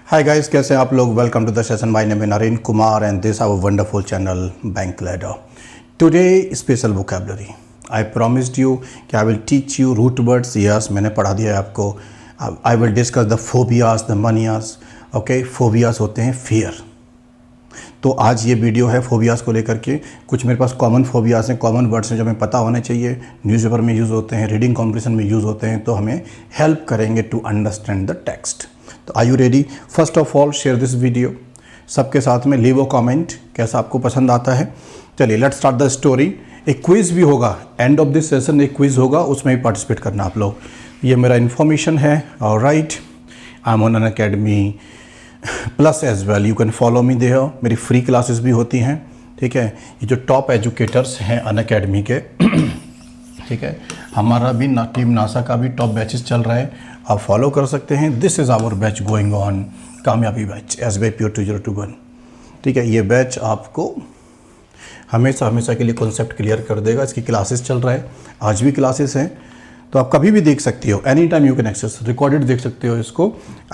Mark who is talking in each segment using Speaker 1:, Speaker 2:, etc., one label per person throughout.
Speaker 1: Hi guys, कैसे हैं आप लोग। Welcome to the session. My name is Naren Kumar and this our wonderful channel Bank Ladder. Today special vocabulary. I promised you कि I will teach you root words. Yes, मैंने पढ़ा दिया है आपको। I will discuss the phobias, the manias. Okay, phobias होते हैं fear. तो आज ये वीडियो है फोबियाज को लेकर के। कुछ मेरे पास कॉमन फोबियाज हैं, कॉमन वर्ड्स हैं जो हमें पता होने चाहिए, न्यूज़पेपर में यूज़ होते हैं, रीडिंग कॉम्पिटिशन में यूज़ होते हैं, तो हमें हेल्प करेंगे टू अंडरस्टैंड द टेक्स्ट। तो are you ready? First of all share this video सबके साथ में, लीव अ कमेंट कैसा आपको पसंद आता है। चलिए लेट्स स्टार्ट द स्टोरी। एक क्विज़ भी होगा एंड ऑफ दिस सेशन, एक क्विज़ होगा, उसमें भी पार्टिसिपेट करना आप लोग। ये मेरा इन्फॉर्मेशन है। Alright, I am on Unacademy plus as well, you can follow me there. मेरी फ्री क्लासेस भी होती हैं, ठीक है। ये जो टॉप एजुकेटर्स हैं अन अकेडमी के, ठीक है, हमारा भी टीम नासा का भी टॉप बैचेस चल रहा है, आप फॉलो कर सकते हैं। This is our batch going on, कामयाबी बैच SBI Pure 2021, ठीक है। ये बैच आपको हमेशा के लिए कॉन्सेप्ट क्लियर कर देगा। इसकी क्लासेस चल रहा है, आज भी क्लासेस हैं, तो आप कभी भी देख सकते हो, any time you can access, recorded देख सकते हो इसको।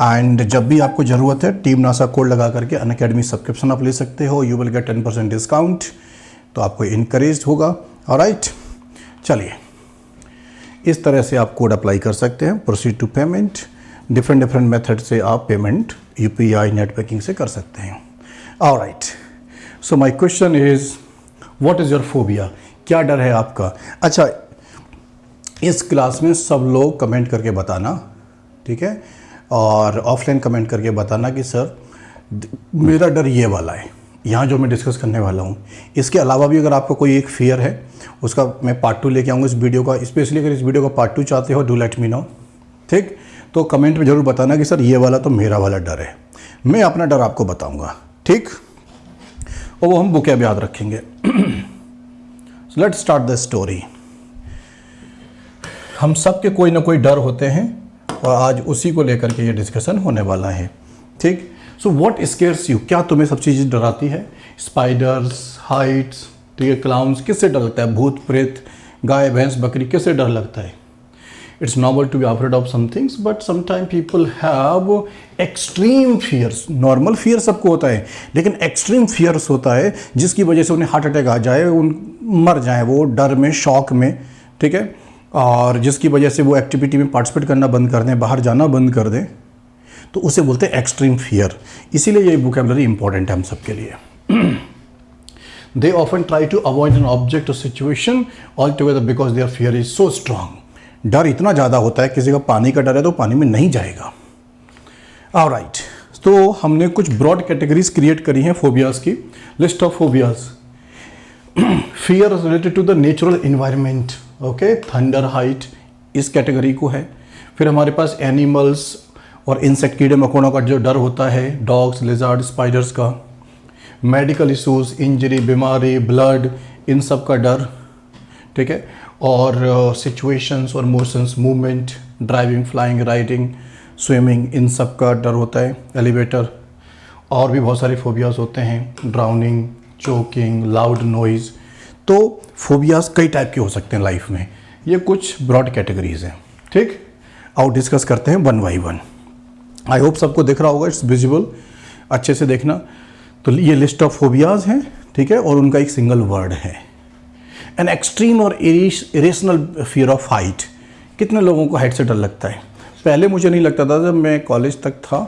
Speaker 1: एंड जब भी आपको ज़रूरत है, टीम नासा कोड लगा करके अन अकेडमी सब्सक्रिप्शन आप ले सकते हो। यू विल गेट 10% डिस्काउंट, तो आपको इनकरेज होगा। ऑलराइट, चलिए इस तरह से आप कोड अप्लाई कर सकते हैं। Proceed to payment, different method से आप पेमेंट UPI नेट बैंकिंग से कर सकते हैं। Alright, so my question is what is your phobia? क्या डर है आपका? अच्छा, इस क्लास में सब लोग कमेंट करके बताना, ठीक है, और ऑफलाइन कमेंट करके बताना कि सर मेरा डर ये वाला है, यहाँ जो मैं डिस्कस करने वाला हूँ। इसके अलावा भी अगर आपको कोई एक फियर है, उसका मैं पार्ट 2 लेके आऊँगा इस वीडियो का। स्पेशली अगर इस वीडियो का पार्ट 2 चाहते हो, डू लेट मी नो, ठीक। तो कमेंट में ज़रूर बताना कि सर ये वाला तो मेरा वाला डर है, मैं अपना डर आपको बताऊँगा, ठीक। और वो हम बुक याद रखेंगे। So let's start the story. हम सब के कोई ना कोई डर होते हैं और आज उसी को लेकर के ये डिस्कशन होने वाला है, ठीक। So what scares you? क्या तुम्हें सब चीज़ डराती है? स्पाइडर्स, हाइट्स, ठीक है, क्लाउन्स, किससे डर लगता है? भूत प्रेत, गाय भैंस बकरी, किससे डर लगता है? It's normal to be afraid of some things, but sometime people have extreme fears. Normal fear सबको होता है, लेकिन एक्सट्रीम फियर्स होता है जिसकी वजह से उन्हें हार्ट अटैक आ जाए, मर जाए वो डर में, शॉक में, ठीक है, और जिसकी वजह से वो एक्टिविटी में पार्टिसिपेट करना बंद कर दें, बाहर जाना बंद कर दें, तो उसे बोलते हैं एक्सट्रीम फियर। इसीलिए ये वोकैबुलरी इंपॉर्टेंट है हम सबके लिए। They often try to avoid an object और situation all together because their fear is so strong. डर इतना ज़्यादा होता है, किसी का पानी का डर है तो पानी में नहीं जाएगा। ऑलराइट, तो हमने कुछ ब्रॉड कैटेगरीज क्रिएट करी हैं फोबियाज की। List of phobias. Fear related to the natural environment, okay, thunder, height, इस कैटेगरी को है। फिर हमारे पास एनिमल्स और इंसेक्ट, कीड़े मकोड़ों का जो डर होता है, डॉग्स, लिजर्ड, स्पाइडर्स का। मेडिकल इशूज़, इंजरी, बीमारी, ब्लड, इन सब का डर, ठीक है। और सिचुएशंस और motions, movement, driving, flying, riding, swimming, इन सब का डर होता है। एलिवेटर, और भी बहुत सारे फोबियाज होते हैं, ड्राउनिंग, चोकिंग, लाउड नॉइज़। तो फोबियाज कई टाइप के हो सकते हैं लाइफ में। ये कुछ ब्रॉड कैटेगरीज हैं, ठीक। आओ डिस्कस करते हैं one by one. I hope सबको दिख रहा होगा, इट्स विजिबल, अच्छे से देखना। तो ये लिस्ट ऑफ फोबियाज हैं, ठीक है, और उनका एक सिंगल वर्ड है। एन एक्सट्रीम और इरेशनल फियर ऑफ हाइट। कितने लोगों को हाइट से डर लगता है? पहले मुझे नहीं लगता था, जब मैं कॉलेज तक था,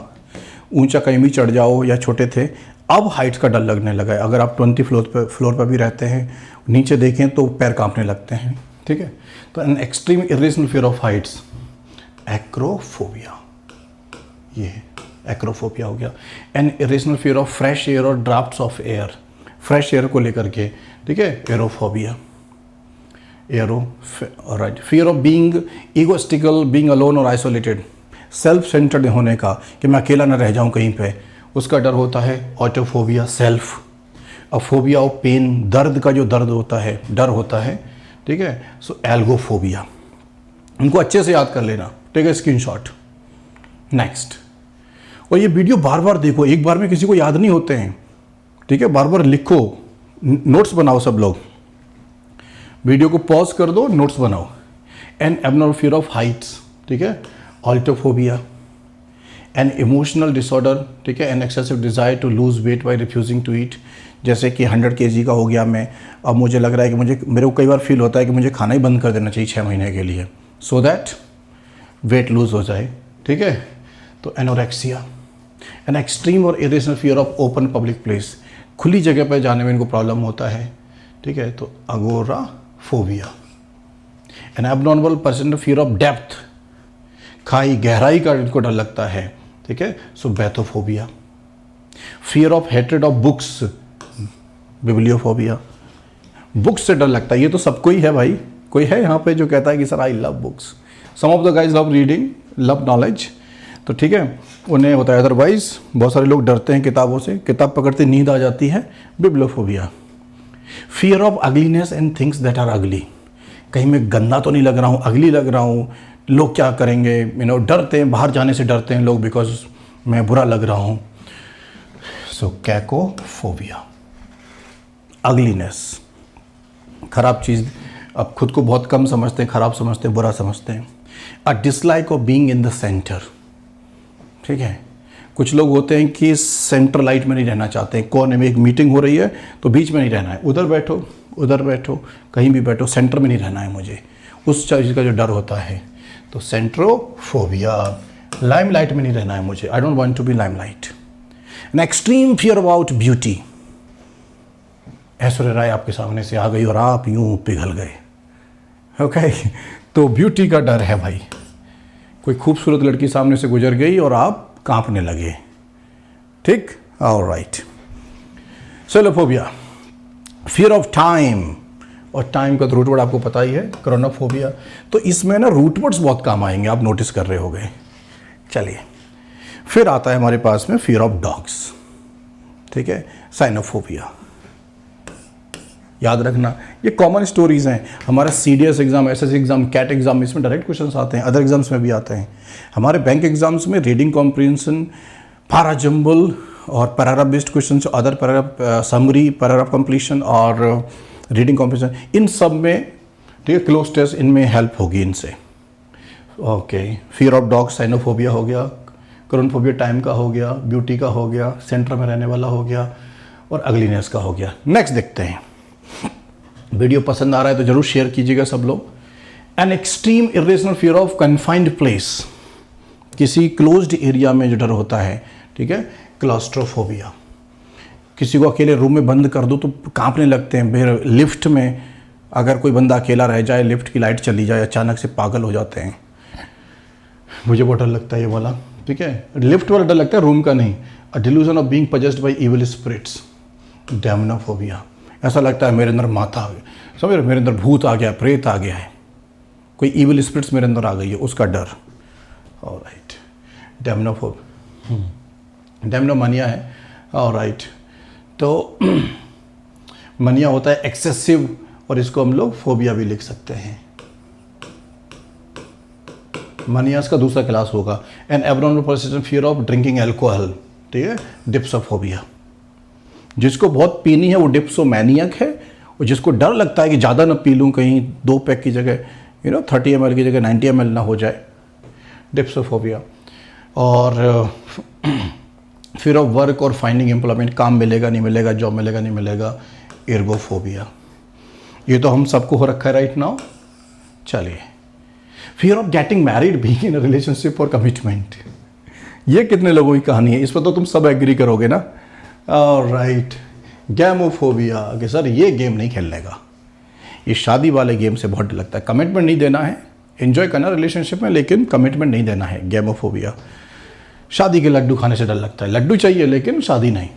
Speaker 1: ऊंचा कहीं भी चढ़ जाओ या छोटे थे। अब हाइट्स का डर लगने लगा है। अगर आप 20 फ्लोर पर भी रहते हैं, नीचे देखें तो पैर कांपने लगते हैं, ठीक है। तो an extreme irrational fear of heights, acrophobia, ये एक्रोफोबिया हो गया। An irrational fear of fresh air और draughts of air, fresh air को लेकर के, ठीक है, aerophobia, right. Fear of being egoistical, being alone और आइसोलेटेड, सेल्फ सेंटर्ड होने का, कि मैं अकेला ना रह जाऊं कहीं पे, उसका डर होता है ऑटोफोबिया, सेल्फ। फोबिया ऑफ पेन, दर्द का जो दर्द होता है, डर होता है, ठीक है। सो एल्गोफोबिया, इनको अच्छे से याद कर लेना, टेक ए स्क्रीनशॉट। नेक्स्ट, और ये वीडियो बार बार देखो, एक बार में किसी को याद नहीं होते हैं, ठीक है, बार बार लिखो, नोट्स बनाओ सब लोग। वीडियो को पॉज कर दो, नोट्स बनाओ। An abnormal fear of heights, ठीक है, ऑल्टोफोबिया। एन इमोशनल डिसऑर्डर, ठीक है, an excessive desire to lose weight by refusing to eat, जैसे कि 100 kg का हो गया मैं, अब मुझे लग रहा है कि मेरे को कई बार फील होता है कि मुझे खाना ही बंद कर देना चाहिए 6 महीने के लिए, सो दैट वेट लूज हो जाए, ठीक है। तो एनोरेक्सिया, एन एक्सट्रीम और irrational fear of open public place, खुली जगह पर जाने में इनको प्रॉब्लम होता है, ठीक है। तो agoraphobia, an abnormal person fear of depth, खाई गहराई का इनको डर लगता है, ठीक है। So bathophobia, fear of hatred of books, bibliophobia, books से डर लगता है। ये तो सबको ही है भाई, कोई है यहाँ पे जो कहता है कि sir I love books, some of the guys love reading, love knowledge, तो ठीक है, उन्हें होता है। अदरवाइज बहुत सारे लोग डरते हैं किताबों से, किताब पकड़ते नींद आ जाती है, bibliophobia. Fear of ugliness and things that are ugly, कहीं मैं गंदा तो नहीं लग रहा हूँ, अगली लग रहा हूँ, लोग क्या करेंगे, डरते हैं, बाहर जाने से डरते हैं लोग बिकॉज मैं बुरा लग रहा हूँ। सो कैकोफोबिया, अगलीनेस, खराब चीज़, अब खुद को बहुत कम समझते हैं, खराब समझते हैं, बुरा समझते हैं। अ dislike of being in the centre, ठीक है, कुछ लोग होते हैं कि सेंटर लाइट में नहीं रहना चाहते हैं, कोने में एक मीटिंग हो रही है तो बीच में नहीं रहना है, उधर बैठो, कहीं भी बैठो, सेंटर में नहीं रहना है मुझे, उस चीज़ का जो डर होता है। तो सेंट्रोफोबिया, लाइमलाइट में नहीं रहना है मुझे, I don't want to be limelight. An extreme fear about beauty, Aishwarya Rai आपके सामने से आ गई और आप यूं पिघल गए, ओके, तो ब्यूटी का डर है भाई, कोई खूबसूरत लड़की सामने से गुजर गई और आप कांपने लगे, ठीक, ऑलराइट। सेलोफोबिया, फियर ऑफ टाइम, और टाइम का तो रूट वर्ड आपको पता ही है, क्रोनोफोबिया। तो इसमें ना रूट वर्ड्स बहुत काम आएंगे, आप नोटिस कर रहे होंगे। चलिए, फिर आता है हमारे पास में फियर ऑफ डॉग्स, ठीक है, साइनोफोबिया। याद रखना ये कॉमन स्टोरीज हैं, हमारा CDS exam, SSC exam, CAT exam, इसमें डायरेक्ट क्वेश्चंस आते हैं, अदर एग्जाम्स में भी आते हैं। हमारे बैंक एग्जाम्स में रीडिंग कॉम्प्रिहेंशन, पैरा जंबल और paragraph based question, other paragraph summary, paragraph completion और रीडिंग कॉम्प्रिहेंशन, इन सब में, ठीक है, क्लोज टेस्ट इनमें हेल्प होगी इनसे। Okay, fear of dog, Sinophobia हो गया, क्रोनोफोबिया टाइम का हो गया, ब्यूटी का हो गया, सेंटर में रहने वाला हो गया, और अगलीनेस का हो गया। नेक्स्ट देखते हैं। वीडियो पसंद आ रहा है तो जरूर शेयर कीजिएगा सब लोग। N extreme irrational fear of confined place, किसी क्लोज्ड एरिया में जो डर होता है, ठीक है, क्लॉस्ट्रोफोबिया, किसी को अकेले रूम में बंद कर दो तो कांपने लगते हैं। लिफ्ट में अगर कोई बंदा अकेला रह जाए, लिफ्ट की लाइट चली जाए, अचानक से पागल हो जाते हैं, मुझे बहुत डर लगता है ये वाला, ठीक है, लिफ्ट वाला डर लगता है, रूम का नहीं। A delusion of being possessed by evil spirits, demonophobia, ऐसा लगता है मेरे अंदर माता आ गया, समझ रहे, मेरे अंदर भूत आ गया, प्रेत आ गया है, कोई इविल स्पिरिट्स मेरे अंदर आ गई है, उसका डर। ऑलराइट, डेमनोमानिया है, ऑलराइट। तो मनिया होता है एक्सेसिव, और इसको हम लोग फोबिया भी लिख सकते हैं। मनियास का दूसरा क्लास होगा। An abnormal persistent fear of drinking alcohol, ठीक है, डिप्सोफोबिया, जिसको बहुत पीनी है वो डिप्सोमैनियक है, और जिसको डर लगता है कि ज़्यादा ना पी लूँ, कहीं 2 पैक की जगह 30 ml की जगह 90 ml ना हो जाए, डिप्सोफोबिया। और फियर ऑफ वर्क और फाइंडिंग एम्प्लॉयमेंट, काम मिलेगा नहीं मिलेगा, जॉब मिलेगा नहीं मिलेगा, एर्गोफोबिया। ये तो हम सबको हो रखा है राइट नाउ। चलिए, fear of getting married, being in a relationship और कमिटमेंट, ये कितने लोगों की कहानी है, इस पर तो तुम सब एग्री करोगे ना। राइट, गैमोफोबिया, कि सर ये गेम नहीं खेलने का, ये शादी वाले गेम से बहुत डर लगता है, कमिटमेंट नहीं देना है, एंजॉय करना रिलेशनशिप में लेकिन कमिटमेंट नहीं देना है, गैमोफोबिया। शादी के लड्डू खाने से डर लगता है, लड्डू चाहिए लेकिन शादी नहीं।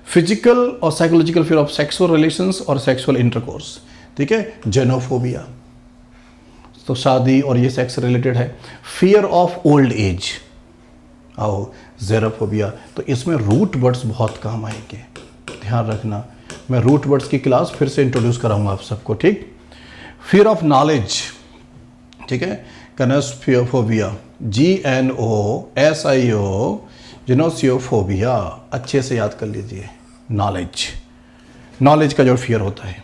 Speaker 1: फिजिकल और psychological fear of sexual relations और सेक्सुअल इंटरकोर्स, ठीक है, जेनोफोबिया, तो शादी और ये सेक्स रिलेटेड है। फियर ऑफ ओल्ड एज, आओ, जेरोफोबिया। तो इसमें रूट वर्ड्स बहुत काम आएंगे, ध्यान रखना, मैं रूट वर्ड्स की क्लास फिर से इंट्रोड्यूस कराऊंगा आप सबको, ठीक। फियर ऑफ नॉलेज, ठीक है, कनोसियोफोबिया, GNOSIO, जिनोसियोफोबिया, अच्छे से याद कर लीजिए, नॉलेज का जो फियर होता है।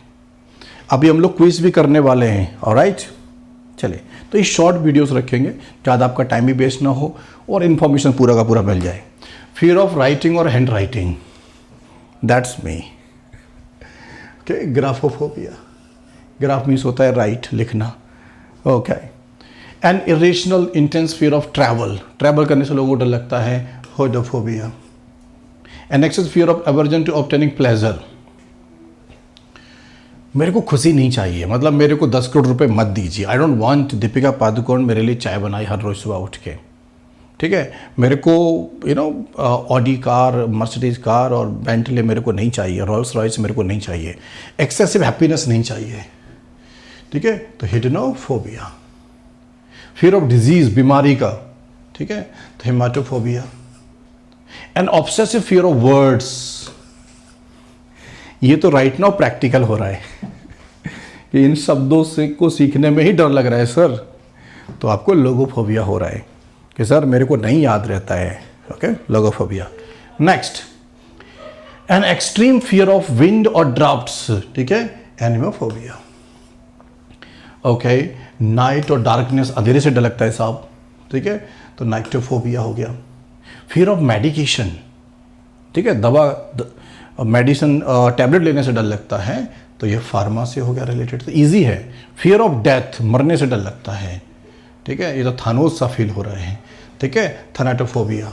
Speaker 1: अभी हम लोग क्विज भी करने वाले हैं, ऑलराइट। चलिए, तो तो ये शॉर्ट वीडियोस रखेंगे, ज़्यादा आपका टाइम भी वेस्ट ना हो और इन्फॉर्मेशन पूरा का पूरा मिल जाए। फियर ऑफ राइटिंग और handwriting, that's me. Okay, graphophobia, graph means होता है राइट, लिखना। Okay, and irrational intense fear of travel, travel करने से लोगों को डर लगता है, hodophobia. An excess fear of aversion to obtaining pleasure, मेरे को खुशी नहीं चाहिए, मतलब मेरे को 10 करोड़ रुपए मत दीजिए। आई डोंट वांट दीपिका पादुकोण मेरे लिए चाय बनाई हर रोज सुबह उठ के, ठीक है। मेरे को ऑडी कार, मर्सिडीज कार और बेंटले मेरे को नहीं चाहिए, रोल्स रॉयस मेरे को नहीं चाहिए, एक्सेसिव हैप्पीनेस नहीं चाहिए, ठीक है। तो हिडनोफोबिया, फियर ऑफ डिजीज, बीमारी का, ठीक है, तो hematophobia. And obsessive fear of words, ये तो राइट नाउ प्रैक्टिकल हो रहा है कि इन शब्दों से को सीखने में ही डर लग रहा है सर, तो आपको लोगोफोबिया हो रहा है कि सर मेरे को नहीं याद रहता है। Okay, logophobia. Next, an extreme fear of wind और ड्राफ्ट्स, ठीक है, एनिमोफोबिया। ओके, नाइट और डार्कनेस, अंधेरे से डर लगता है साहब, ठीक है, तो नाइट्रोफोबिया हो गया। फियर ऑफ मेडिकेशन, ठीक है, दवा मेडिसिन टैबलेट लेने से डर लगता है, तो ये फार्मा से हो गया रिलेटेड, तो इजी है। फियर ऑफ डेथ, मरने से डर लगता है, ठीक है, ये तो थानोस सा फील हो रहा है, ठीक है, thanatophobia.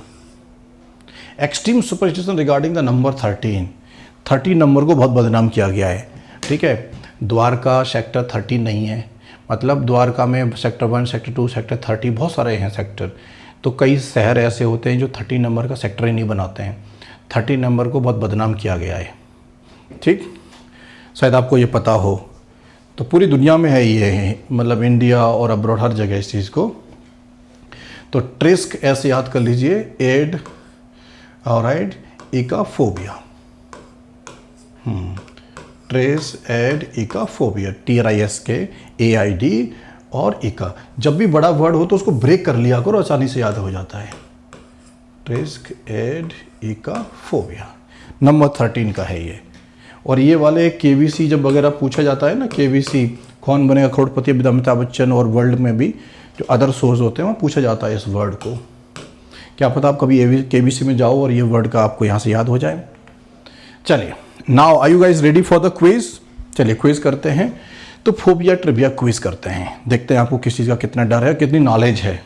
Speaker 1: Extreme superstition regarding the number 13 number को बहुत बदनाम किया गया है, ठीक है। द्वारका सेक्टर 13 नहीं है, मतलब द्वारका में सेक्टर 1, सेक्टर 2, सेक्टर 30 बहुत सारे हैं सेक्टर, तो कई शहर ऐसे होते हैं जो 13 नंबर का सेक्टर ही नहीं बनाते हैं। 13 नंबर को बहुत बदनाम किया गया है, ठीक, शायद आपको ये पता हो। तो पूरी दुनिया में है ये, मतलब इंडिया और अब्रॉड हर जगह इस चीज़ को। तो ट्रिस्क ऐसे याद कर लीजिए, एड ऑलराइट, इकाफोबिया, ट्रेस एड इकाफोबिया, TRISK AID और इका। जब भी बड़ा वर्ड हो तो उसको ब्रेक कर लिया करो, आसानी से याद हो जाता है। ट्रिस्क एड इकाफोबिया नंबर 13 का है ये। और ये वाले KBC जब वगैरह पूछा जाता है ना, KBC कौन बनेगा करोड़पति, अमिताभ बच्चन, और वर्ल्ड में भी जो अदर सोर्स होते हैं वहाँ पूछा जाता है इस वर्ड को। क्या पता आप कभी KBC में जाओ और ये वर्ड का आपको यहाँ से याद हो जाए। चलिए, now are you guys ready for the quiz? चलिए क्विज करते हैं। तो फोबिया ट्रिविया क्विज करते हैं, देखते हैं आपको किस चीज़ का कितना डर है, कितनी नॉलेज है।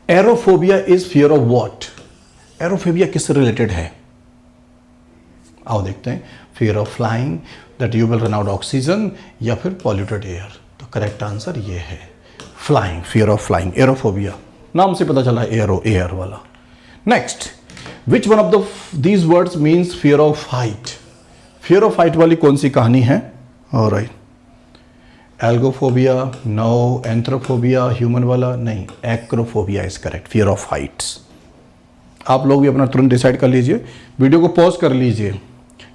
Speaker 1: Aerophobia is fear of what? Aerophobia किससे रिलेटेड है? आओ देखते हैं। Fear of flying, that you will run out oxygen, या फिर पॉल्यूटेड एयर। तो करेक्ट आंसर ये है flying, fear of flying, aerophobia. नाम से पता चला एरो, एयर वाला। Next, which one of these words means fear of height? Fear of height वाली कौन सी कहानी है? Alright, algophobia, no. Anthrophobia, human वाला नहीं, acrophobia is correct, fear of Heights. आप लोग भी अपना तुरंत डिसाइड कर लीजिए, वीडियो को पॉज कर लीजिए।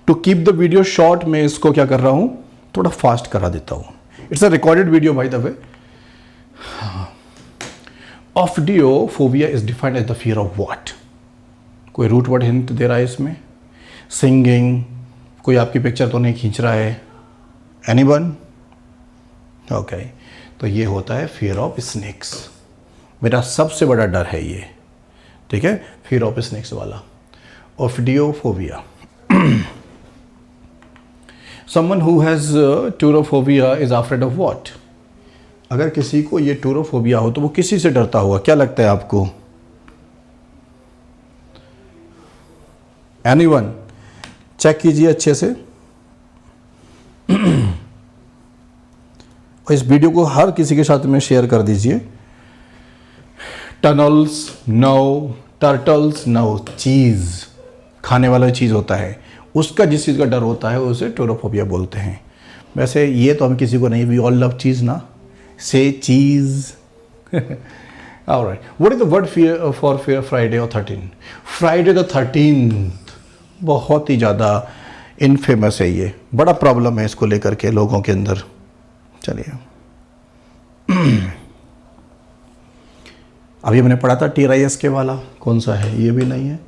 Speaker 1: To keep the video short, मैं इसको क्या कर रहा हूं, थोड़ा फास्ट करा देता हूं। It's a recorded video by the way. Ophidiophobia is defined as the fear of what? कोई रूट वर्ड हिंट दे रहा है इसमें? सिंगिंग, कोई आपकी पिक्चर तो नहीं खींच रहा है? एनीवन? ओके, तो ये होता है फियर ऑफ स्नेक्स। मेरा सबसे बड़ा डर है ये, ठीक है, फियर ऑफ स्नेक्स वाला, ophidiophobia. Someone who has taurophobia is afraid of what? अगर किसी को ये टूरोफोबिया हो तो वो किसी से डरता होगा, क्या लगता है आपको? एनीवन? चेक कीजिए अच्छे से। और इस वीडियो को हर किसी के साथ में शेयर कर दीजिए। Tunnels no, turtles no. Cheese, खाने वाला चीज़ होता है, उसका जिस चीज़ का डर होता है उसे टूरोफोबिया बोलते हैं। वैसे ये तो हम किसी को नहीं, वी ऑल लव चीज़ ना, से cheese. Alright, what is the word fear for fear Friday और 13? फ्राइडे द 13th बहुत ही ज़्यादा इनफेमस है, ये बड़ा प्रॉब्लम है इसको लेकर के लोगों के अंदर। चलिए, अभी मैंने पढ़ा था TRISK वाला, कौन सा है? ये भी नहीं है,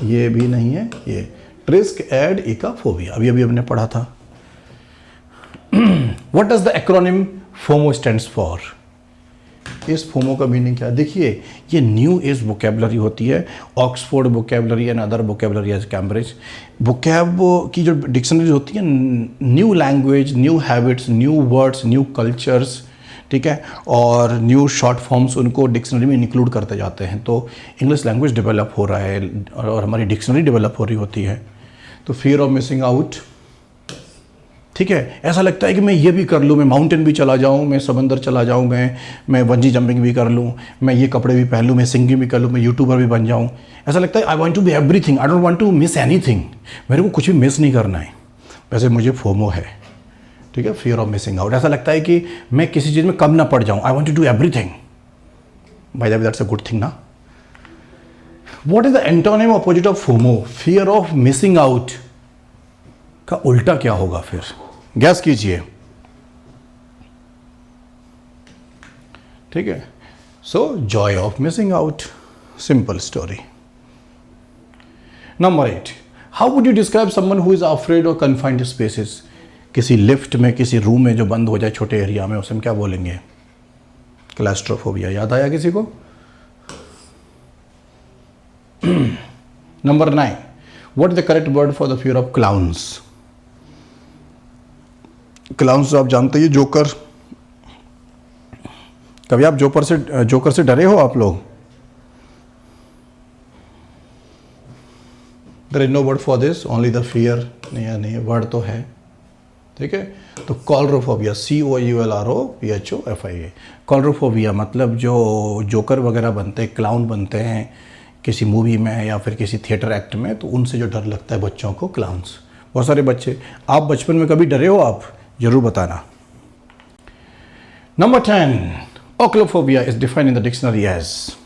Speaker 1: ये भी नहीं है, ये ट्रिस्क एड इकाफोबिया, अभी हमने पढ़ा था। What does the acronym FOMO stands for? इस फोमो का मीनिंग क्या है? देखिए, ये न्यू एज वोकेबलरी होती है, Oxford vocabulary and other vocabulary as Cambridge. Vocab की जो डिक्शनरीज होती है, new language, new habits, new words, new cultures, ठीक है, और न्यू शॉर्ट फॉर्म्स उनको डिक्शनरी में इंक्लूड करते जाते हैं। तो इंग्लिश लैंग्वेज डेवलप हो रहा है और हमारी डिक्शनरी डेवलप हो रही होती है। तो फियर ऑफ मिसिंग आउट, ठीक है, ऐसा लगता है कि मैं ये भी कर लूँ, मैं माउंटेन भी चला जाऊँ, मैं समंदर चला जाऊँ, मैं बंजी जंपिंग भी कर लूँ, मैं ये कपड़े भी पहन लूँ, मैं सिंगिंग भी कर लूँ, मैं यूट्यूबर भी बन जाऊँ। ऐसा लगता है I want to be everything, I don't want to miss anything. मेरे को कुछ भी मिस नहीं करना है। वैसे मुझे फोमो है, ठीक है, फियर ऑफ मिसिंग आउट। ऐसा लगता है कि मैं किसी चीज़ में कम ना पड़ जाऊँ, I want to do everything. By the way that's a good thing ना। What is the antonym opposite of FOMO? Fear of missing out का उल्टा क्या होगा फिर? गैस कीजिए, ठीक है। So joy of missing out, simple story. Number 8, how would you describe someone who is afraid of confined spaces? किसी lift में, किसी रूम में जो बंद हो जाए छोटे एरिया में, उसे हम क्या बोलेंगे? क्लैस्ट्रोफोबिया। याद आया किसी को? Number 9, what is the correct word for the fear of clowns? Clowns आप जानते हैं, जोकर। कभी आप जोकर से डरे हो आप लोग? There is no word for this, only the fear. नहीं, वर्ड तो है, ठीक है। तो कॉलरोफोबिया, COULROPHOFIA, कॉलरोफोबिया मतलब जो जोकर वगैरह बनते हैं, क्लाउन बनते हैं किसी मूवी में या फिर किसी थिएटर एक्ट में, तो उनसे जो डर लगता है बच्चों को, क्लाउन्स। बहुत सारे बच्चे, आप बचपन में कभी डरे हो? आप जरूर बताना। Number 10, ochlophobia is defined in the dictionary as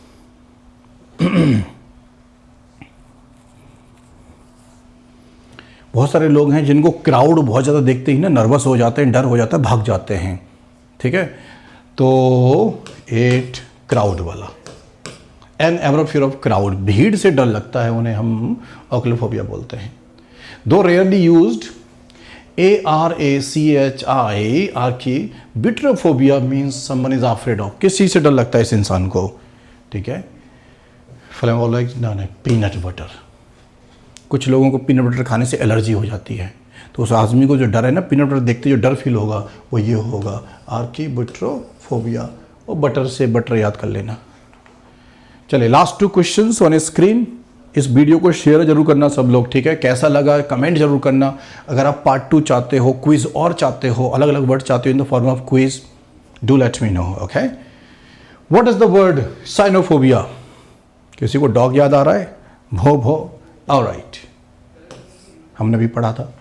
Speaker 1: बहुत सारे लोग हैं जिनको क्राउड बहुत ज़्यादा देखते ही ना नर्वस हो जाते हैं, डर हो जाता है, भाग जाते हैं, ठीक है। तो 8, क्राउड वाला, an average fear of crowd, भीड़ से डर लगता है उन्हें, हम ओक्लोफोबिया बोलते हैं। Though rarely used, ARACHI butyrophobia means someone is afraid of, किस चीज़ से डर लगता है इस इंसान को, ठीक है। पीनट बटर, कुछ लोगों को पीनट बटर खाने से एलर्जी हो जाती है, तो उस आदमी को जो डर है ना, पीनट बटर देखते जो डर फील होगा, वो ये होगा, बिट्रोफोबिया। और बटर से बटर याद कर लेना। चलिए, लास्ट 2 क्वेश्चंस ऑन स्क्रीन। इस वीडियो को शेयर जरूर करना सब लोग, ठीक है। कैसा लगा कमेंट जरूर करना। अगर आप पार्ट 2 चाहते हो, क्विज और चाहते हो, अलग अलग वर्ड चाहते हो in the form of quiz, do let me know, okay. What is the word Sinophobia? किसी को डॉग याद आ रहा है? भो। ऑलराइट, हमने भी पढ़ा था,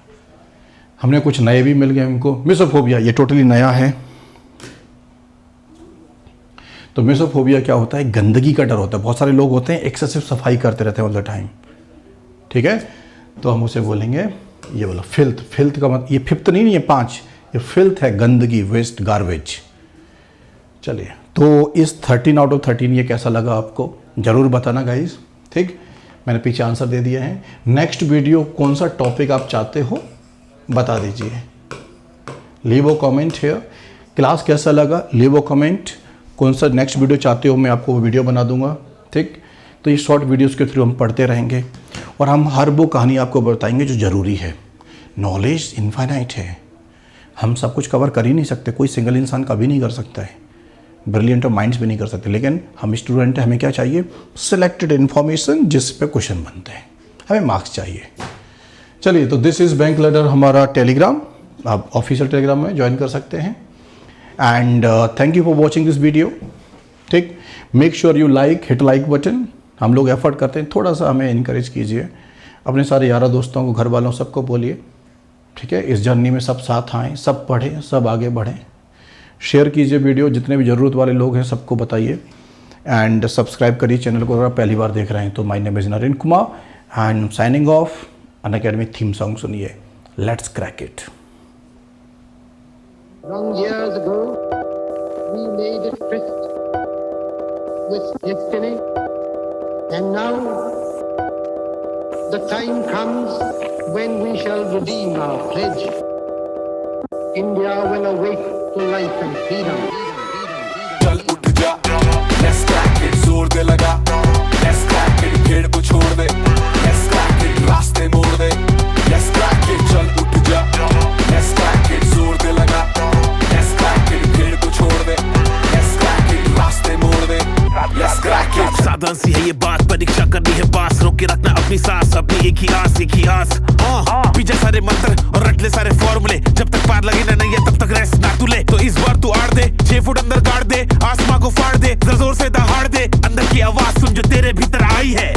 Speaker 1: हमने कुछ नए भी मिल गए हमको। मिसोफोबिया, ये टोटली नया है। तो मिसोफोबिया क्या होता है? गंदगी का डर होता है। बहुत सारे लोग होते हैं एक्सेसिव सफाई करते रहते हैं ऑल द टाइम, ठीक है। तो हम उसे बोलेंगे, ये बोला फिल्थ। फिल्थ का मतलब, ये 5th नहीं है, 5, ये फिल्थ है, गंदगी, वेस्ट, गार्बेज। चलिए, तो इस 13 आउट ऑफ 13 ये कैसा लगा आपको जरूर बताना गाइस, ठीक। मैंने पीछे आंसर दे दिया है। नेक्स्ट वीडियो कौन सा टॉपिक आप चाहते हो बता दीजिए, leave a comment here. Class कैसा लगा, लीव अ कमेंट। कौन सा नेक्स्ट वीडियो चाहते हो, मैं आपको वो वीडियो बना दूंगा, ठीक। तो ये शॉर्ट वीडियोस के थ्रू हम पढ़ते रहेंगे और हम हर वो कहानी आपको बताएंगे जो ज़रूरी है। नॉलेज इनफाइनाइट है, हम सब कुछ कवर कर ही नहीं सकते, कोई सिंगल इंसान कभी नहीं कर सकता है, ब्रिलियंट और माइंड्स भी नहीं कर सकते। लेकिन हम स्टूडेंट हैं, हमें क्या चाहिए? सिलेक्टेड इन्फॉर्मेशन जिस पे क्वेश्चन बनते हैं, हमें मार्क्स चाहिए। चलिए, तो दिस इज़ बैंक लैडर हमारा टेलीग्राम, आप ऑफिशियल टेलीग्राम में ज्वाइन कर सकते हैं। And thank you for watching this video, ठीक। Make sure you hit like button. हम लोग एफर्ट करते हैं, थोड़ा सा हमें इनकरेज कीजिए, अपने सारे यारा दोस्तों को, घर वालों, सबको बोलिए, ठीक है। इस जर्नी में सब साथ आएँ, सब पढ़ें, सब आगे बढ़ें। शेयर कीजिए वीडियो, जितने भी ज़रूरत वाले लोग हैं सबको बताइए। एंड सब्सक्राइब करिए चैनल को, अगर आप पहली बार देख रहे हैं तो। My name is Naren Kumar and signing off. Unacademy theme song सुनिए, let's crack it.
Speaker 2: Long years ago, we made a tryst with destiny, and now the time comes when we shall redeem our pledge. India will awake to life and freedom.
Speaker 3: चल उठ जा, let's crack it, जोर दे लगा, let's crack it, भीड़ को छोड़ दे, let's crack it, रास्ते मोड़ दे, let's crack it, चल उठ जा, let's crack it, जोर दे लगा, let's crack it, भीड़ को छोड़ दे, let's crack it, रास्ते मोड़ दे, let's crack it.
Speaker 4: साधारण सी है ये बात, परीक्षा करनी है पास, रोक के रखना अपनी सांस, अपनी एक ही आस पीछे सारे मंत्र और रट ले सारे फॉर्मूले, जब तक पार लगे ना नहीं है तब तक रेस्ट ना तू ले, तो इस बार तू आड़ दे, 6 फुट अंदर गाड़ दे, आसमां को फाड़ दे, जोर से दहाड़ दे, अंदर की आवाज सुन जो तेरे भीतर आई है,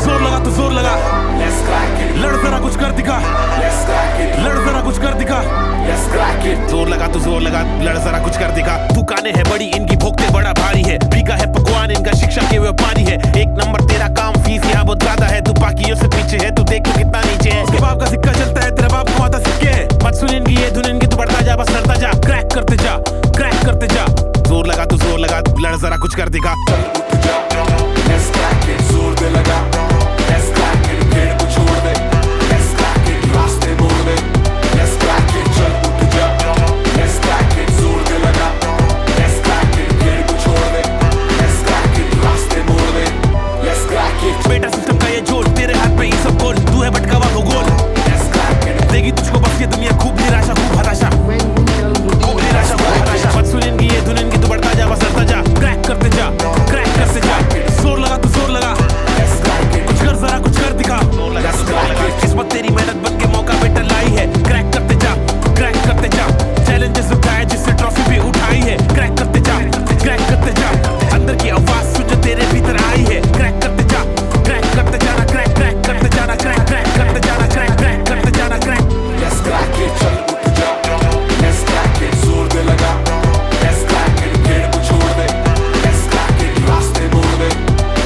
Speaker 4: जोर लगा तो जोर लगा,
Speaker 3: Let's crack it,
Speaker 4: लड़ जरा कुछ कर दिखा,
Speaker 3: let's crack it,
Speaker 4: लड़ जरा कुछ कर दिखा,
Speaker 3: let's crack it.
Speaker 4: जोर लगा तो जोर लगा, लड़ जरा कुछ कर दिखा, दुकानें है बड़ी इनकी, भोगते बड़ा भारी है, फीका है पकवान इनका, शिक्षा के व्यापारी है, एक नंबर तेरा काम, फीस यहाँ बहुत ज्यादा है, तू बाकियों से पीछे है, तू देख तो कितना नीचे है, उसके बाप का सिक्का चलता है, तेरा बाप कमाता सिक्के है, मत सुन इनकी ये धुन इनकी, तू बढ़ता जा, बस लड़ता जा, क्रैक करते जा, क्रैक करते जा, जोर लगा तो जोर लगा, लड़ जरा कुछ कर दिखा,
Speaker 3: चल उठ जा, let's crack it, जोर दे लगा, let's crack it, भीड़ को छोड़ दे, let's crack it, रास्ते मोड़ दे, let's crack it, चल उठ जा, let's crack it, जोर दे लगा, let's crack it, भीड़ को छोड़ दे, let's crack it, रास्ते मोड़ दे, let's crack it,
Speaker 4: बेटा सिस्टम का ये जोड़, तेरे हाथ में ये सब गोल, तू है भटका हुआ भूगोल,
Speaker 3: let's crack it,
Speaker 4: देगी तुझको बस ये दुनिया, खूब निराशा खूब हताशा,
Speaker 2: When we shall
Speaker 4: खूब
Speaker 2: begin
Speaker 4: निराशा खूब हताशा, मत सुन इनकी ये धुन इनकी, तू बढ़ता जा, बस लड़ता जा, क्रैक करते जा, क्रैक करते जा, जोर लगा तो जोर लगा,
Speaker 3: let's crack it,
Speaker 4: कुछ कर जरा कुछ कर दिखा,
Speaker 3: let's crack it,
Speaker 4: किस्मत तेरी मेहनत बन के मौका बेटा लाई है, क्रैक करते जा, क्रैक करते जा, चैलेंजेस उठाए जिससे ट्रॉफी भी उठाई है, क्रैक करते जा, क्रैक करते जा, अंदर की आवाज सुन जो तेरे भीतर आई है, क्रैक करते जा, क्रैक करते जाना, क्रैक क्रैक करते जाना, क्रैक क्रैक करते जाना, क्रैक क्रैक करते जाना, क्रैक,
Speaker 3: let's crack it, चल उठ जा, let's crack it, जोर दे लगा, let's crack it, भीड़ को छोड़ दे, let's crack it, रास्ते मोड़ दे,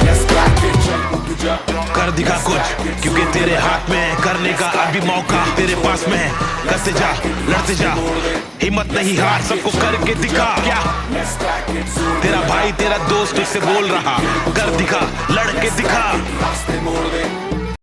Speaker 3: let's crack it, चल उठ जा,
Speaker 4: कर दिखा कुछ, क्योंकि तेरे हाथ में है करने का अभी मौका, तेरे पास में है, करते जा, लड़ते जा, हिम्मत नहीं हार, सबको करके दिखा, क्या
Speaker 3: let's crack it, जोर
Speaker 4: तेरा भाई तेरा दोस्त तुझसे बोल रहा, कर दिखा, लड़ के दिखा,
Speaker 3: रास्ते मोड़ दे,